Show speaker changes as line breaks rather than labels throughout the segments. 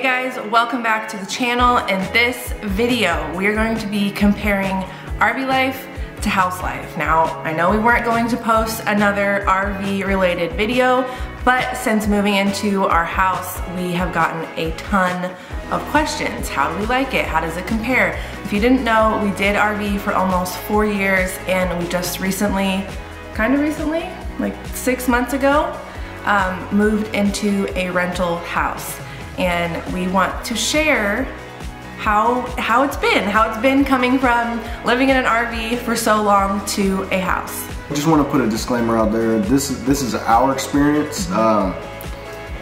guys, welcome back to the channel. In this video, we are going to be comparing RV life to house life. Now, I know we weren't going to post another RV related video, but since moving into our house, we have gotten a ton of questions. How do we like it? How does it compare? If you didn't know, we did RV for almost 4 years, and we just recently, like 6 months ago, moved into a rental house. And we want to share how it's been coming from living in an RV for so long to a house.
I just want to put a disclaimer out there. This is our experience.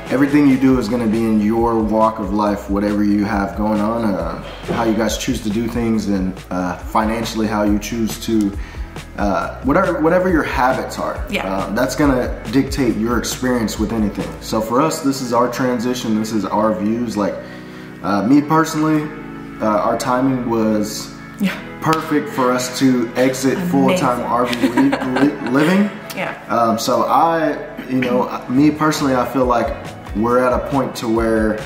Everything you do is going to be in your walk of life, whatever you have going on, how you guys choose to do things, and financially how you choose to whatever your habits are.
Yeah.
That's gonna dictate your experience with anything. So for us, this is our transition. This is our views. Like me personally, our timing was perfect for us to exit full-time RV living.
Yeah.
So me personally, I feel like we're at a point to where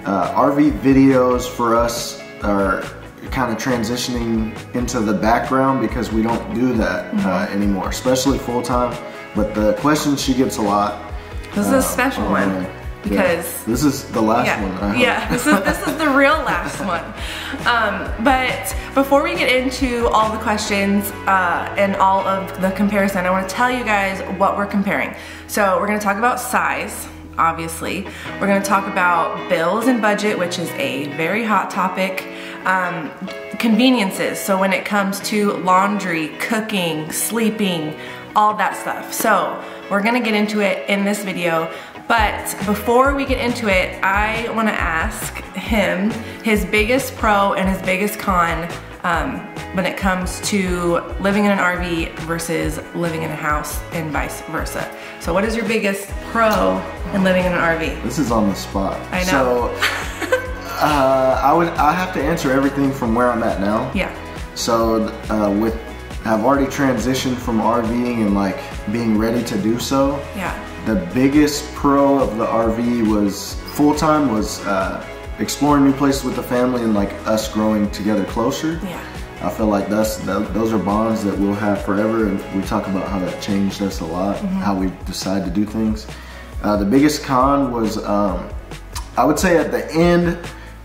RV videos for us are kind of transitioning into the background because we don't do that anymore, especially full-time. But the questions she gets a lot.
This is a special one because
this is the last one.
This is the real last one. But before we get into all the questions and all of the comparison, I want to tell you guys what we're comparing. So we're going to talk about size. Obviously, we're going to talk about bills and budget, which is a very hot topic. Conveniences, so when it comes to laundry, cooking, sleeping, all that stuff. So we're going to get into it in this video. But before we get into it, I want to ask him his biggest pro and his biggest con when it comes to living in an RV versus living in a house and vice versa. So what is your biggest pro in living in an RV?
This is on the spot.
I know.
So I have to answer everything from where I'm at now.
Yeah.
So I've already transitioned from RVing and like being ready to do so.
Yeah.
The biggest pro of the RV was full-time was exploring new places with the family and like us growing together closer.
Yeah.
I feel like those are bonds that we'll have forever, and we talk about how that changed us a lot, how we decide to do things. The biggest con was, I would say at the end,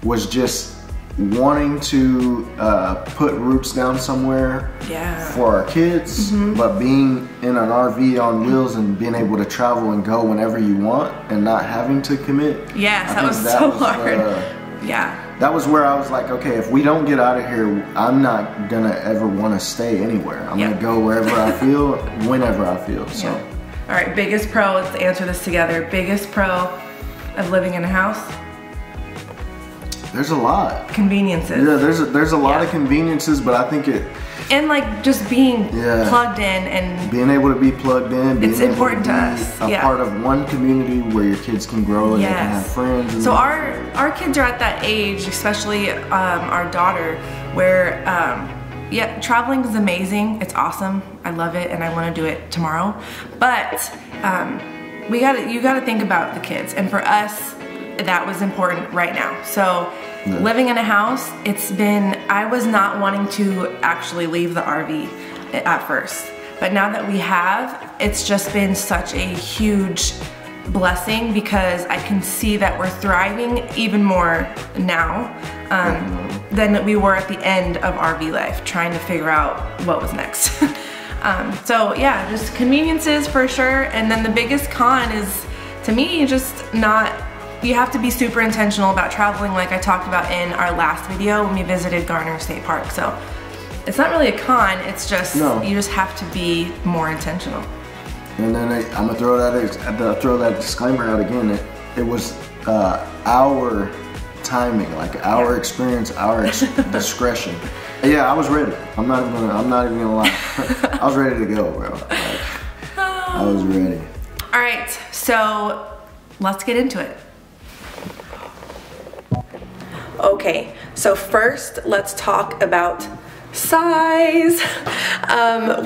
was just wanting to put roots down somewhere for our kids, but being in an RV on wheels and being able to travel and go whenever you want and not having to commit.
Yes, that was so hard. Yeah.
That was where I was like, okay, if we don't get out of here, I'm not gonna ever want to stay anywhere. I'm gonna go wherever I feel, whenever I feel. So.
All right, biggest pro, let's answer this together. Biggest pro of living in a house?
There's a lot.
Conveniences.
Yeah, there's a lot of conveniences, but I think
and like just being plugged in and
being able to be plugged in.
It's important to us.
A part of one community where your kids can grow and they can have friends. And
so our kids are at that age, especially our daughter, where traveling is amazing. It's awesome. I love it, and I want to do it tomorrow. But you got to think about the kids, and for us, that was important right now. So living in a house, I was not wanting to actually leave the RV at first. But now that we have, it's just been such a huge blessing because I can see that we're thriving even more now than we were at the end of RV life, trying to figure out what was next. So yeah, just conveniences for sure. And then the biggest con is, to me, just you have to be super intentional about traveling, like I talked about in our last video when we visited Garner State Park. So it's not really a con, it's just you just have to be more intentional.
And then I'm gonna throw that disclaimer out again. It was our timing, like our experience, our discretion. Yeah, I was ready. I'm not even gonna lie. I was ready to go, bro. I was ready.
All right, so let's get into it. Okay, so first let's talk about size.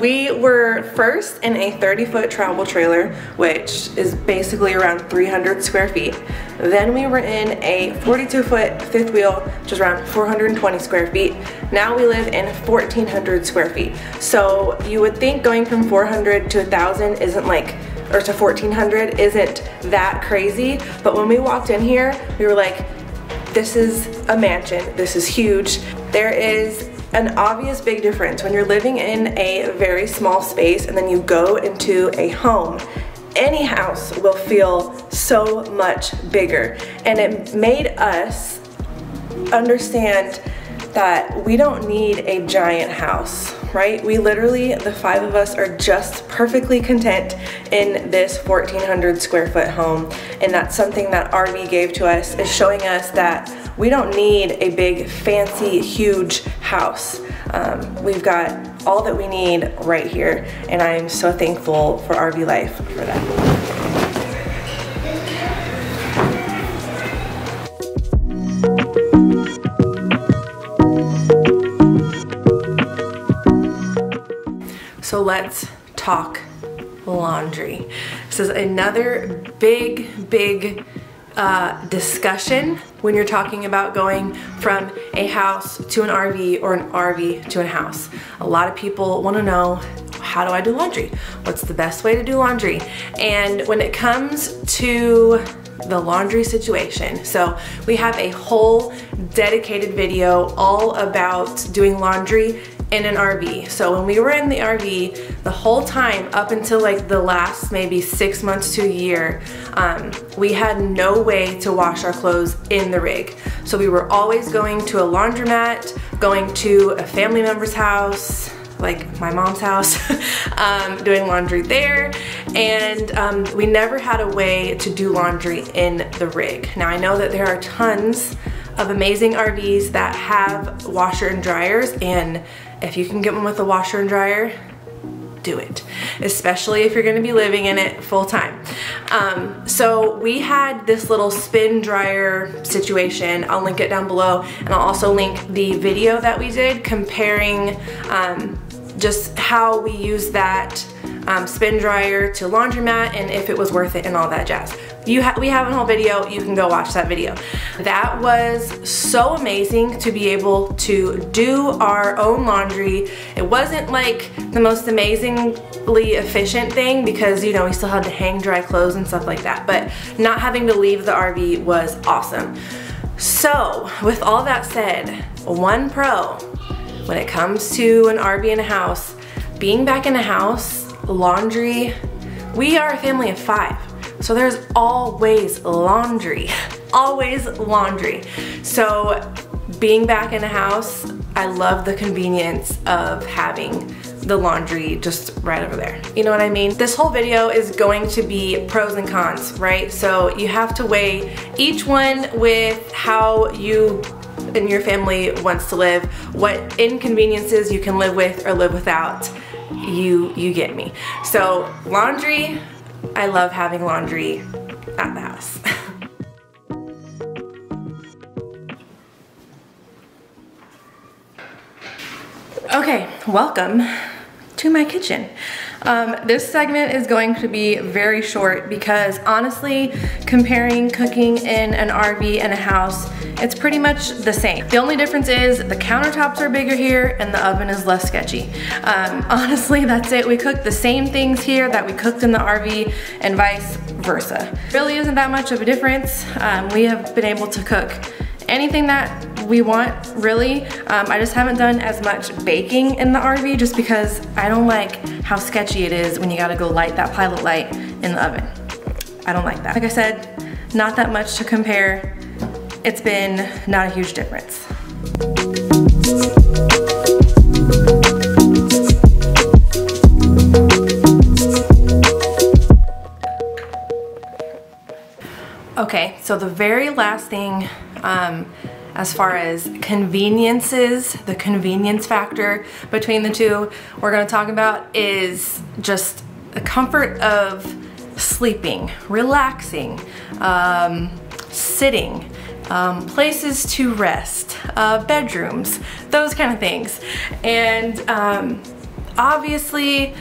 We were first in a 30-foot travel trailer, which is basically around 300 square feet. Then we were in a 42-foot fifth wheel, which is around 420 square feet. Now we live in 1,400 square feet. So you would think going from 400 to 1,000 isn't like, or to 1,400 isn't that crazy. But when we walked in here, we were like, this is a mansion, this is huge. There is an obvious big difference when you're living in a very small space and then you go into a home. Any house will feel so much bigger, and it made us understand that we don't need a giant house, right? We literally, the 5 of us, are just perfectly content in this 1,400 square foot home, and that's something that RV gave to us, is showing us that we don't need a big, fancy, huge house. We've got all that we need right here, and I'm so thankful for RV life for that. So let's talk laundry. This is another big discussion when you're talking about going from a house to an RV or an RV to a house. A lot of people want to know, how do I do laundry? What's the best way to do laundry? And when it comes to the laundry situation, so we have a whole dedicated video all about doing laundry in an RV. So when we were in the RV, the whole time up until like the last maybe 6 months to a year, we had no way to wash our clothes in the rig. So we were always going to a laundromat, going to a family member's house, like my mom's house, doing laundry there, and we never had a way to do laundry in the rig. Now I know that there are tons of amazing RVs that have washer and dryers, and if you can get one with a washer and dryer, do it, especially if you're gonna be living in it full time. So we had this little spin dryer situation. I'll link it down below, and I'll also link the video that we did comparing just how we use that spin dryer to laundromat and if it was worth it and all that jazz. We have a whole video, you can go watch that video. That was so amazing to be able to do our own laundry. It wasn't like the most amazingly efficient thing because, you know, we still had to hang dry clothes and stuff like that, but not having to leave the RV was awesome. So with all that said, one pro when it comes to an RV and a house, being back in a house, laundry, we are a family of 5. So there's always laundry, always laundry. So being back in a house, I love the convenience of having the laundry just right over there. You know what I mean? This whole video is going to be pros and cons, right? So you have to weigh each one with how you and your family wants to live, what inconveniences you can live with or live without. You get me. So laundry, I love having laundry at the house. Okay, welcome to my kitchen. This segment is going to be very short because honestly, comparing cooking in an RV and a house, it's pretty much the same. The only difference is the countertops are bigger here and the oven is less sketchy. Honestly, that's it. We cook the same things here that we cooked in the RV and vice versa. Really isn't that much of a difference. We have been able to cook anything that we want, really. I just haven't done as much baking in the RV just because I don't like how sketchy it is when you gotta go light that pilot light in the oven. I don't like that. Like I said, not that much to compare. It's been not a huge difference. Okay, so the very last thing as far as conveniences, the convenience factor between the two we're gonna talk about is just the comfort of sleeping, relaxing, sitting, places to rest, bedrooms, those kind of things. And obviously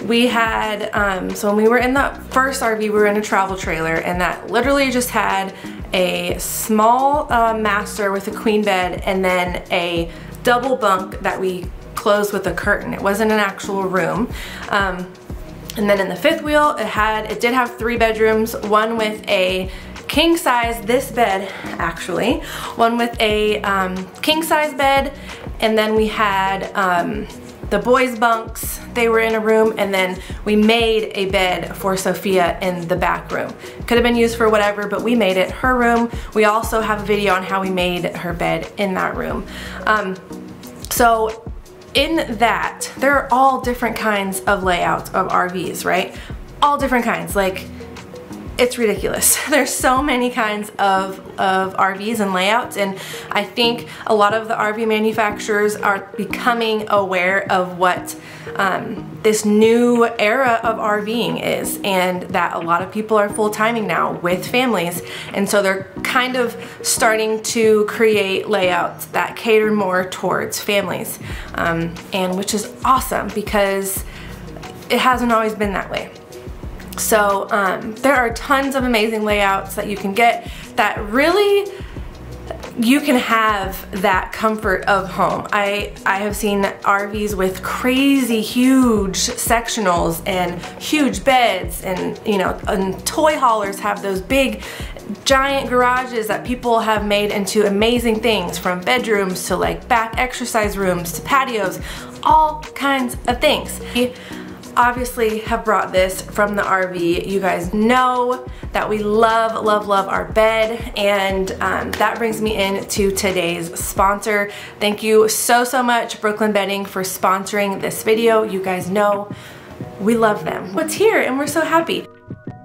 we had, so when we were in the first RV, we were in a travel trailer, and that literally just had a small master with a queen bed and then a double bunk that we closed with a curtain. It wasn't an actual room. And then in the fifth wheel, it did have 3 bedrooms, one with a king size, this bed actually, one with a king size bed, and then we had the boys' bunks, they were in a room, and then we made a bed for Sophia in the back room. Could have been used for whatever, but we made it her room. We also have a video on how we made her bed in that room. So in that, there are all different kinds of layouts of RVs, right? All different kinds, like, it's ridiculous. There's so many kinds of RVs and layouts, and I think a lot of the RV manufacturers are becoming aware of what this new era of RVing is, and that a lot of people are full-timing now with families, and so they're kind of starting to create layouts that cater more towards families, and which is awesome because it hasn't always been that way. So there are tons of amazing layouts that you can get that really, you can have that comfort of home. I have seen RVs with crazy huge sectionals and huge beds, and you know, and toy haulers have those big giant garages that people have made into amazing things, from bedrooms to like back exercise rooms to patios, all kinds of things. We obviously have brought this from the RV. You guys know that we love, love, love our bed, and that brings me into today's sponsor. Thank you so, so much, Brooklyn Bedding, for sponsoring this video. You guys know we love them. It's here and we're so happy.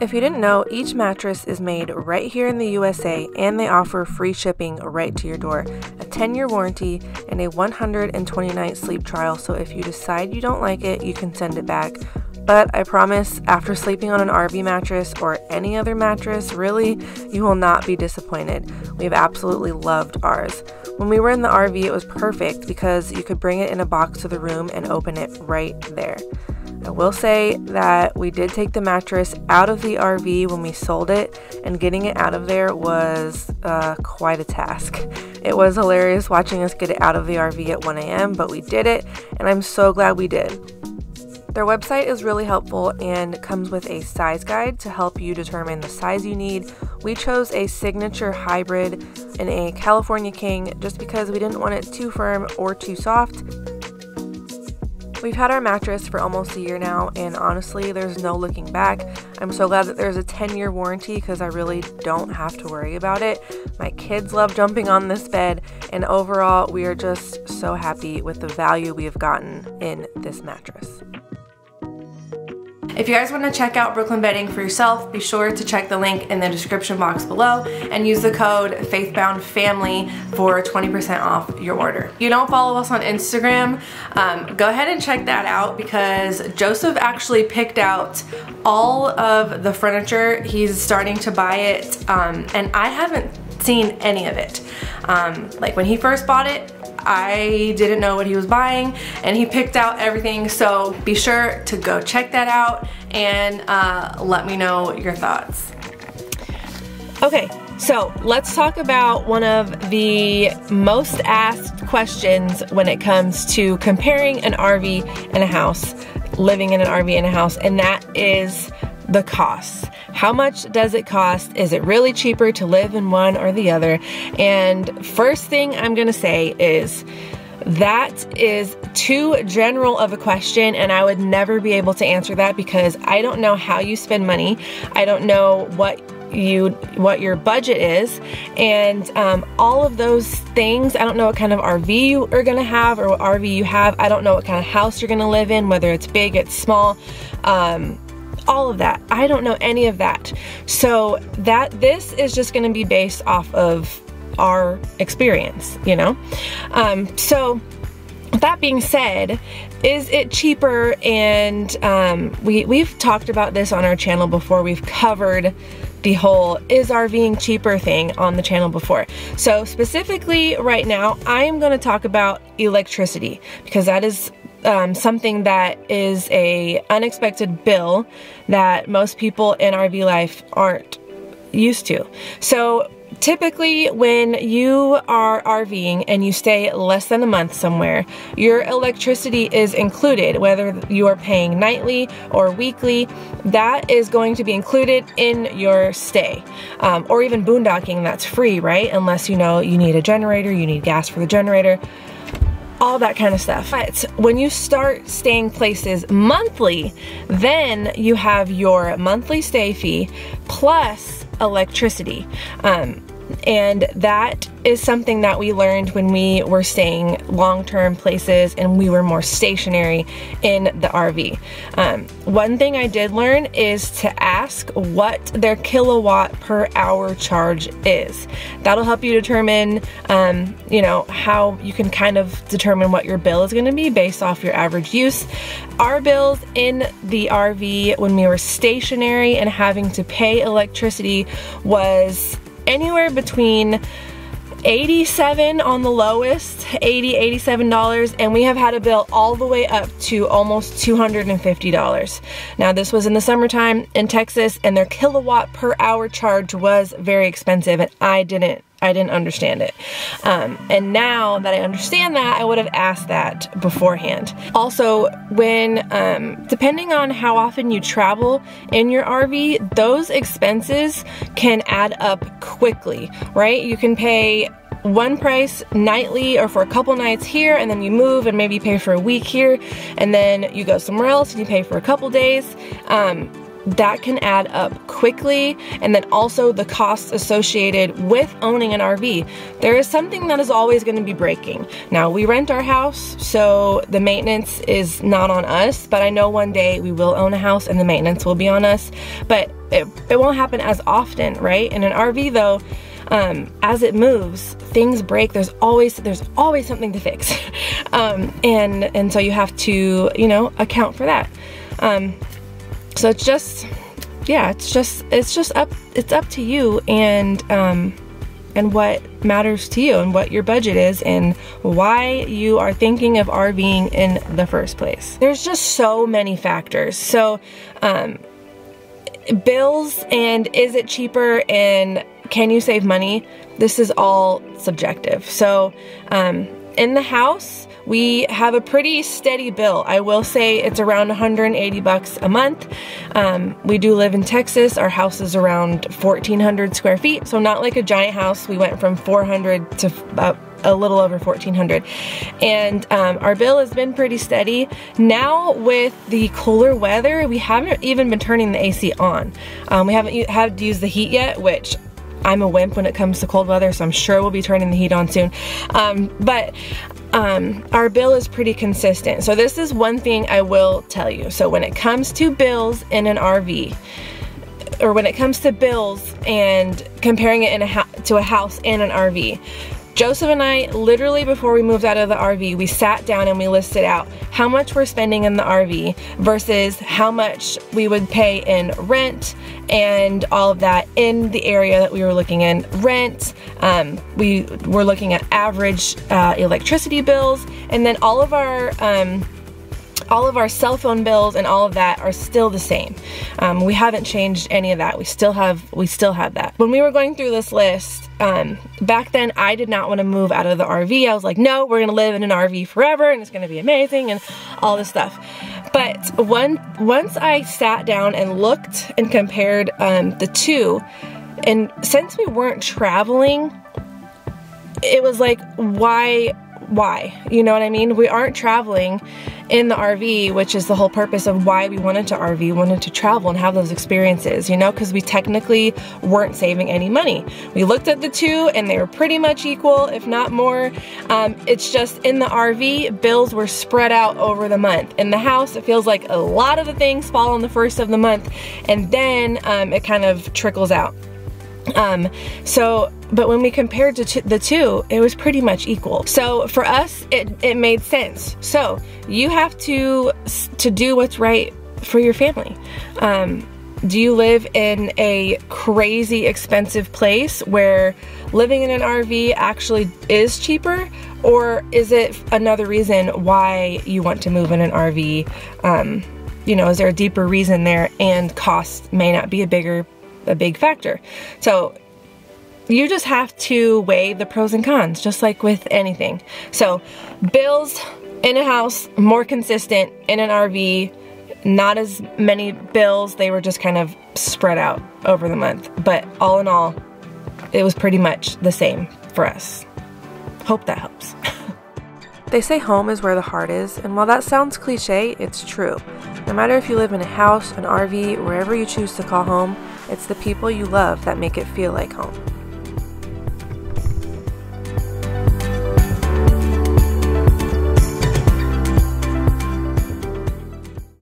If you didn't know, each mattress is made right here in the USA, and they offer free shipping right to your door, a 10-year warranty, and a 120-night sleep trial, so if you decide you don't like it, you can send it back. But I promise, after sleeping on an RV mattress or any other mattress, really, you will not be disappointed. We've absolutely loved ours. When we were in the RV, it was perfect because you could bring it in a box to the room and open it right there. I will say that we did take the mattress out of the RV when we sold it, and getting it out of there was quite a task. It was hilarious watching us get it out of the RV at 1 a.m., but we did it, and I'm so glad we did. Their website is really helpful and comes with a size guide to help you determine the size you need. We chose a signature hybrid and a California King just because we didn't want it too firm or too soft. We've had our mattress for almost a year now, and honestly, there's no looking back. I'm so glad that there's a 10-year warranty because I really don't have to worry about it. My kids love jumping on this bed, and overall, we are just so happy with the value we have gotten in this mattress. If you guys want to check out Brooklyn Bedding for yourself, be sure to check the link in the description box below and use the code FAITHBOUNDFAMILY for 20% off your order. If you don't follow us on Instagram, go ahead and check that out because Joseph actually picked out all of the furniture. He's starting to buy it, and I haven't seen any of it. Like when he first bought it, I didn't know what he was buying, and he picked out everything, so be sure to go check that out and let me know your thoughts. Okay, so let's talk about one of the most asked questions when it comes to comparing an RV and a house, living in an RV and a house, and that is the cost. How much does it cost? Is it really cheaper to live in one or the other? And first thing I'm gonna say is that is too general of a question, and I would never be able to answer that because I don't know how you spend money. I don't know what your budget is, and all of those things. I don't know what kind of RV you are gonna have or what RV you have. I don't know what kind of house you're gonna live in, whether it's big, it's small, all of that. I don't know any of that. So this is just gonna be based off of our experience, you know? So that being said, is it cheaper? And we've talked about this on our channel before. We've covered the whole is RVing cheaper thing on the channel before. So specifically right now, I am going to talk about electricity, because that is something that is a unexpected bill that most people in RV life aren't used to. So typically when you are RVing and you stay less than a month somewhere, your electricity is included, whether you are paying nightly or weekly. That is going to be included in your stay. Or even boondocking, that's free, right? Unless you know you need a generator, you need gas for the generator, all that kind of stuff. But when you start staying places monthly, then you have your monthly stay fee plus electricity. And that is something that we learned when we were staying long-term places and we were more stationary in the RV. One thing I did learn is to ask what their kilowatt per hour charge is. That'll help you determine, you know, how you can kind of determine what your bill is going to be based off your average use. Our bills in the RV when we were stationary and having to pay electricity was anywhere between $87 on the lowest, $87, and we have had a bill all the way up to almost $250. Now this was in the summertime in Texas, and their kilowatt per hour charge was very expensive, and I didn't understand it. And now that I understand that, I would have asked that beforehand. Also, when, depending on how often you travel in your RV, those expenses can add up quickly, right? You can pay one price nightly or for a couple nights here, and then you move and maybe pay for a week here, and then you go somewhere else and you pay for a couple days. That can add up quickly. And then also the costs associated with owning an RV. There is something that is always going to be breaking. Now, we rent our house, so the maintenance is not on us, but I know one day we will own a house and the maintenance will be on us, but it won't happen as often, right? In an RV though, as it moves, things break. There's always something to fix. And so you have to, you know, account for that. So it's just, yeah, it's up to you and what matters to you and what your budget is and why you are thinking of RVing in the first place. There's just so many factors. So, bills and is it cheaper and can you save money? This is all subjective. So, in the house, we have a pretty steady bill. I will say it's around 180 bucks a month. We do live in Texas. Our house is around 1,400 square feet, so not like a giant house. We went from 400 to about a little over 1,400. And our bill has been pretty steady. Now with the cooler weather, we haven't even been turning the AC on. We haven't had to use the heat yet, which I'm a wimp when it comes to cold weather, so I'm sure we'll be turning the heat on soon. But our bill is pretty consistent. So this is one thing I will tell you. So when it comes to bills in an RV, or when it comes to bills and comparing it to a house and an RV, Joseph and I, literally before we moved out of the RV, we sat down and we listed out how much we're spending in the RV versus how much we would pay in rent and all of that in the area that we were looking in. Rent, we were looking at average electricity bills, and then all of our cell phone bills and all of that are still the same. We haven't changed any of that. We still have that. When we were going through this list, back then I did not want to move out of the RV. I was like, no, we're gonna live in an RV forever and it's gonna be amazing and all this stuff. But once I sat down and looked and compared the two, and since we weren't traveling, it was like, why? You know what I mean? We aren't traveling in the RV, which is the whole purpose of why we wanted to RV, wanted to travel and have those experiences, you know, because we technically weren't saving any money. We looked at the two and they were pretty much equal, if not more. It's just in the RV, bills were spread out over the month. In the house, it feels like a lot of the things fall on the first of the month, and then it kind of trickles out. But when we compared to the two, it was pretty much equal. So for us, it made sense. So you have to do what's right for your family. Do you live in a crazy expensive place where living in an RV actually is cheaper? Or is it another reason why you want to move in an RV? You know, is there a deeper reason there, and cost may not be a big factor? So you just have to weigh the pros and cons, just like with anything. So bills in a house, more consistent. In an RV, not as many bills. They were just kind of spread out over the month. But all in all, it was pretty much the same for us. Hope that helps. They say home is where the heart is, and while that sounds cliche, it's true. No matter if you live in a house, an RV, wherever you choose to call home, it's the people you love that make it feel like home.